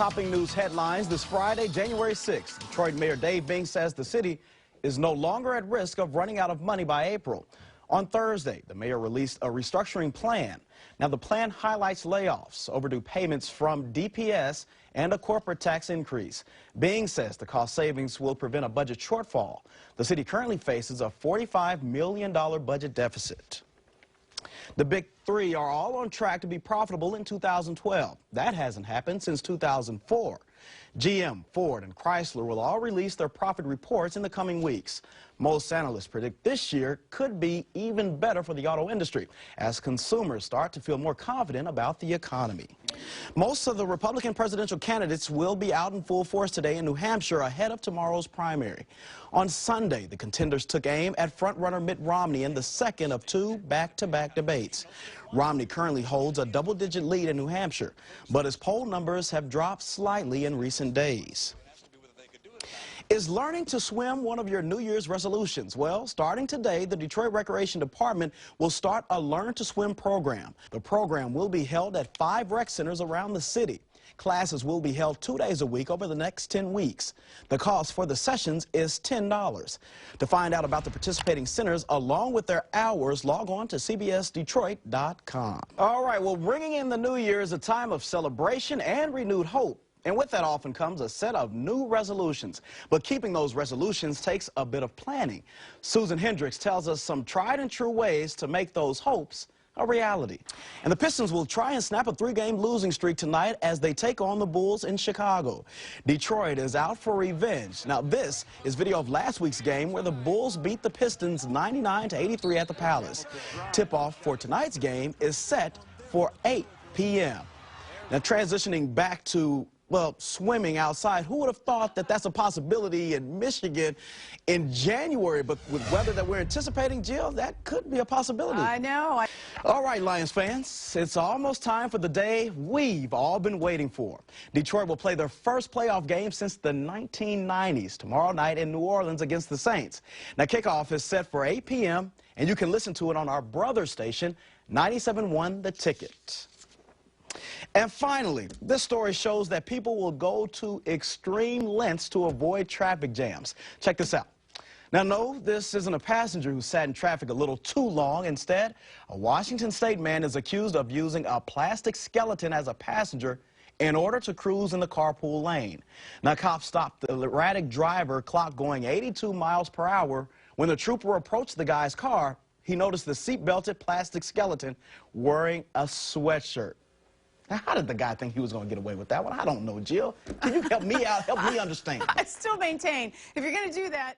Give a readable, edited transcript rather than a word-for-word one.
Topping news headlines this Friday, January 6th. Detroit Mayor Dave Bing says the city is no longer at risk of running out of money by April. On Thursday, the mayor released a restructuring plan. Now, the plan highlights layoffs, overdue payments from DPS, and a corporate tax increase. Bing says the cost savings will prevent a budget shortfall. The city currently faces a $45 million budget deficit. The big three are all on track to be profitable in 2012. That hasn't happened since 2004. GM, Ford, and Chrysler will all release their profit reports in the coming weeks. Most analysts predict this year could be even better for the auto industry as consumers start to feel more confident about the economy. Most of the Republican presidential candidates will be out in full force today in New Hampshire ahead of tomorrow's primary. On Sunday, the contenders took aim at frontrunner Mitt Romney in the second of two back-to-back debates. Romney currently holds a double-digit lead in New Hampshire, but his poll numbers have dropped slightly in recent days. Is learning to swim one of your New Year's resolutions? Well, starting today, the Detroit Recreation Department will start a Learn to Swim program. The program will be held at 5 rec centers around the city. Classes will be held 2 days a week over the next 10 weeks. The cost for the sessions is $10. To find out about the participating centers along with their hours, log on to cbsdetroit.com. All right, well, bringing in the new year is a time of celebration and renewed hope. And with that often comes a set of new resolutions. But keeping those resolutions takes a bit of planning. Susan Hendricks tells us some tried and true ways to make those hopes a reality. And the Pistons will try and snap a 3-game losing streak tonight as they take on the Bulls in Chicago. Detroit is out for revenge. Now, this is video of last week's game where the Bulls beat the Pistons 99-83 at the Palace. Tip-off for tonight's game is set for 8 p.m. Now, transitioning back to swimming outside. Who would have thought that that's a possibility in Michigan in January? But with weather that we're anticipating, Jill, that could be a possibility. I know. All right, Lions fans, it's almost time for the day we've all been waiting for. Detroit will play their first playoff game since the 1990s tomorrow night in New Orleans against the Saints. Now, kickoff is set for 8 p.m., and you can listen to it on our brother station, 97.1 The Ticket. And finally, this story shows that people will go to extreme lengths to avoid traffic jams. Check this out. Now, no, this isn't a passenger who sat in traffic a little too long. Instead, a Washington State man is accused of using a plastic skeleton as a passenger in order to cruise in the carpool lane. Now, cops stopped the erratic driver, clock going 82 miles per hour. When the trooper approached the guy's car, he noticed the seat-belted plastic skeleton wearing a sweatshirt. Now, how did the guy think he was going to get away with that one? I don't know, Jill. Can you help me out? Help me understand. I still maintain, if you're going to do that...